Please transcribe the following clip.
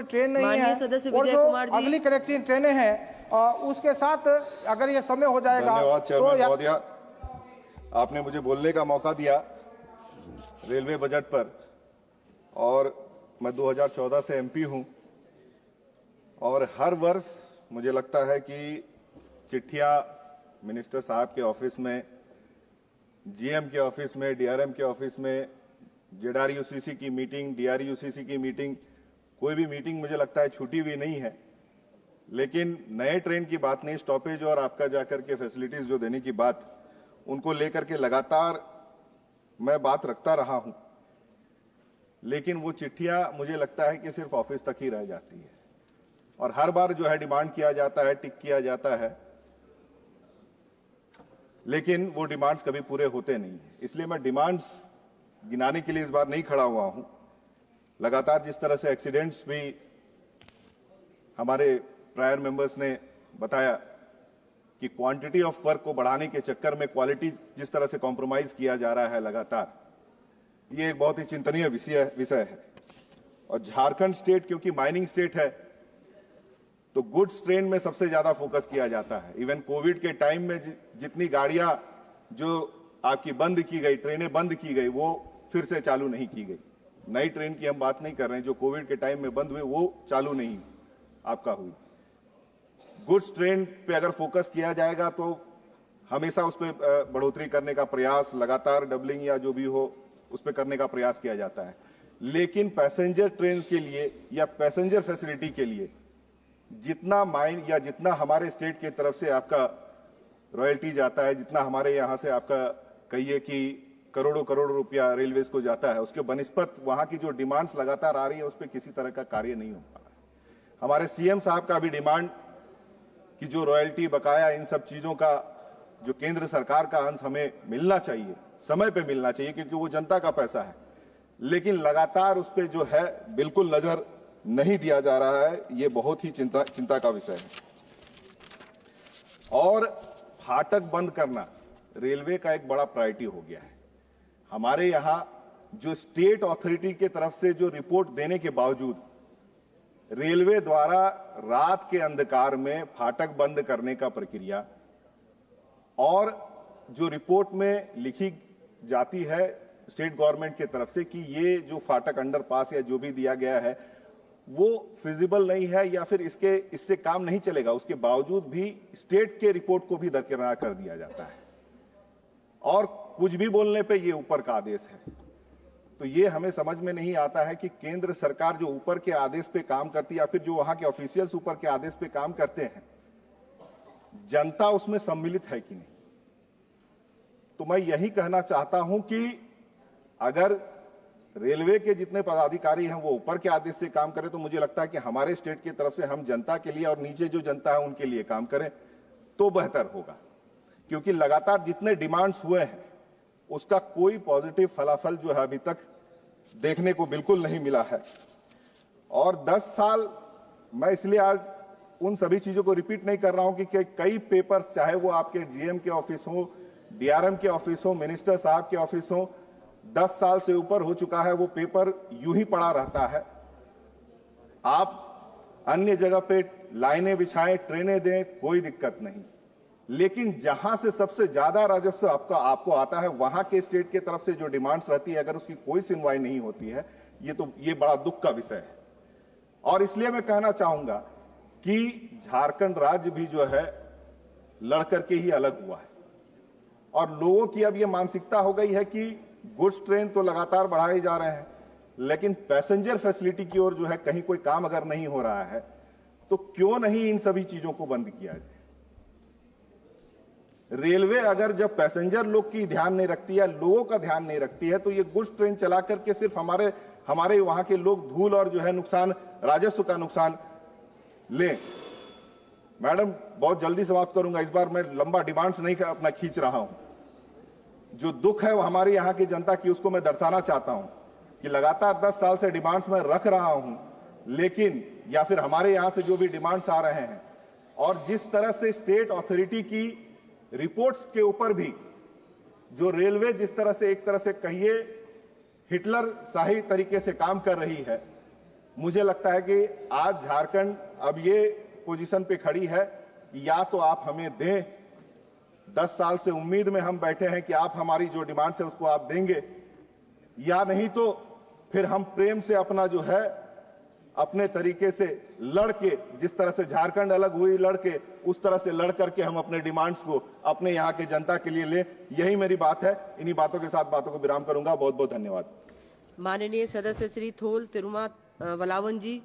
Train नहीं है सदस्य और विजय जो कुमार जी, अगली कनेक्टिंग ट्रेनें हैं उसके साथ अगर ये समय हो जाएगा। धन्यवाद चेयरमैन महोदया, आपने मुझे बोलने का मौका दिया रेलवे बजट पर। और मैं 2014 से एमपी हूं और हर वर्ष मुझे लगता है कि चिट्ठियां मिनिस्टर साहब के ऑफिस में, जीएम के ऑफिस में, डीआरएम के ऑफिस में, जेडआरयूसीसी की मीटिंग, डीआरयूसीसी की मीटिंग, कोई भी मीटिंग मुझे लगता है छूटी हुई नहीं है। लेकिन नए ट्रेन की बात नहीं, स्टॉपेज और आपका जाकर के फैसिलिटीज जो देने की बात, उनको लेकर के लगातार मैं बात रखता रहा हूं। लेकिन वो चिट्ठियां मुझे लगता है कि सिर्फ ऑफिस तक ही रह जाती है और हर बार जो है डिमांड किया जाता है, टिक किया जाता है, लेकिन वो डिमांड्स कभी पूरे होते नहीं है। इसलिए मैं डिमांड्स गिनाने के लिए इस बार नहीं खड़ा हुआ हूं। लगातार जिस तरह से एक्सीडेंट्स भी हमारे प्रायर मेंबर्स ने बताया कि क्वांटिटी ऑफ वर्क को बढ़ाने के चक्कर में क्वालिटी जिस तरह से कॉम्प्रोमाइज किया जा रहा है लगातार, ये एक बहुत ही चिंतनीय विषय है। और झारखंड स्टेट क्योंकि माइनिंग स्टेट है, तो गुड्स ट्रेन में सबसे ज्यादा फोकस किया जाता है। इवन कोविड के टाइम में जितनी गाड़ियां जो आपकी बंद की गई, ट्रेनें बंद की गई, वो फिर से चालू नहीं की गई। नई ट्रेन की हम बात नहीं कर रहे हैं, जो कोविड के टाइम में बंद हुए वो चालू नहीं आपका हुई। गुड्स ट्रेन पे अगर फोकस किया जाएगा तो हमेशा उस पर बढ़ोतरी करने का प्रयास, लगातार डबलिंग या जो भी हो उस पर करने का प्रयास किया जाता है। लेकिन पैसेंजर ट्रेन के लिए या पैसेंजर फैसिलिटी के लिए जितना माइन या जितना हमारे स्टेट की तरफ से आपका रॉयल्टी जाता है, जितना हमारे यहां से आपका कहिए कि करोड़ों करोड़ रुपया रेलवेज को जाता है, उसके बनिस्पत वहां की जो डिमांड्स लगातार आ रही है उस पर किसी तरह का कार्य नहीं हो पा रहा है। हमारे सीएम साहब का भी डिमांड कि जो रॉयल्टी, बकाया, इन सब चीजों का जो केंद्र सरकार का अंश हमें मिलना चाहिए, समय पे मिलना चाहिए, क्योंकि वो जनता का पैसा है, लेकिन लगातार उस पर जो है बिल्कुल नजर नहीं दिया जा रहा है। ये बहुत ही चिंता का विषय है। और फाटक बंद करना रेलवे का एक बड़ा प्रायोरिटी हो गया है। हमारे यहां जो स्टेट अथॉरिटी के तरफ से जो रिपोर्ट देने के बावजूद रेलवे द्वारा रात के अंधकार में फाटक बंद करने का प्रक्रिया, और जो रिपोर्ट में लिखी जाती है स्टेट गवर्नमेंट के तरफ से कि ये जो फाटक अंडरपास या जो भी दिया गया है वो फिजिबल नहीं है या फिर इससे काम नहीं चलेगा, उसके बावजूद भी स्टेट के रिपोर्ट को भी दरकिनार कर दिया जाता है और कुछ भी बोलने पे ये ऊपर का आदेश है। तो ये हमें समझ में नहीं आता है कि केंद्र सरकार जो ऊपर के आदेश पे काम करती है या फिर जो वहां के ऑफिशियल्स ऊपर के आदेश पे काम करते हैं, जनता उसमें सम्मिलित है कि नहीं। तो मैं यही कहना चाहता हूं कि अगर रेलवे के जितने पदाधिकारी हैं वो ऊपर के आदेश से काम करें, तो मुझे लगता है कि हमारे स्टेट की तरफ से हम जनता के लिए और नीचे जो जनता है उनके लिए काम करें तो बेहतर होगा। क्योंकि लगातार जितने डिमांड्स हुए हैं उसका कोई पॉजिटिव फलाफल जो है अभी तक देखने को बिल्कुल नहीं मिला है। और 10 साल, मैं इसलिए आज उन सभी चीजों को रिपीट नहीं कर रहा हूं कि कई पेपर्स, चाहे वो आपके जीएम के ऑफिस हो, डीआरएम के ऑफिस हो, मिनिस्टर साहब के ऑफिस हो, 10 साल से ऊपर हो चुका है, वो पेपर यूं ही पड़ा रहता है। आप अन्य जगह पे लाइनें बिछाएं, ट्रेनें दें, कोई दिक्कत नहीं, लेकिन जहां से सबसे ज्यादा राजस्व आपको आता है वहां के स्टेट की तरफ से जो डिमांड्स रहती है, अगर उसकी कोई सुनवाई नहीं होती है, ये बड़ा दुख का विषय है। और इसलिए मैं कहना चाहूंगा कि झारखंड राज्य भी जो है लड़ करके ही अलग हुआ है और लोगों की अब ये मानसिकता हो गई है कि गुड्स ट्रेन तो लगातार बढ़ाए जा रहे हैं, लेकिन पैसेंजर फैसिलिटी की ओर जो है कहीं कोई काम अगर नहीं हो रहा है तो क्यों नहीं इन सभी चीजों को बंद किया जाए। रेलवे अगर जब पैसेंजर लोग की ध्यान नहीं रखती है, लोगों का ध्यान नहीं रखती है, तो ये गुड्स ट्रेन चला करके सिर्फ हमारे वहां के लोग धूल और जो है नुकसान, राजस्व का नुकसान लें। मैडम, बहुत जल्दी समाप्त करूंगा, इस बार मैं लंबा डिमांड्स नहीं अपना खींच रहा हूं। जो दुख है वो हमारे यहां की जनता की, उसको मैं दर्शाना चाहता हूं कि लगातार 10 साल से डिमांड्स मैं रख रहा हूं, लेकिन या फिर हमारे यहां से जो भी डिमांड्स आ रहे हैं और जिस तरह से स्टेट अथॉरिटी की रिपोर्ट्स के ऊपर भी जो रेलवे जिस तरह से एक तरह से कहिए हिटलर शाही तरीके से काम कर रही है, मुझे लगता है कि आज झारखंड अब ये पोजीशन पे खड़ी है कि या तो आप हमें दें, 10 साल से उम्मीद में हम बैठे हैं कि आप हमारी जो डिमांड्स है उसको आप देंगे, या नहीं तो फिर हम प्रेम से अपना जो है अपने तरीके से लड़के, जिस तरह से झारखंड अलग हुई लड़के, उस तरह से लड़ करके हम अपने डिमांड्स को अपने यहाँ के जनता के लिए लें। यही मेरी बात है। इन्हीं बातों के साथ बातों को विराम करूंगा। बहुत बहुत धन्यवाद। माननीय सदस्य श्री थोल तिरुमा वलावन जी।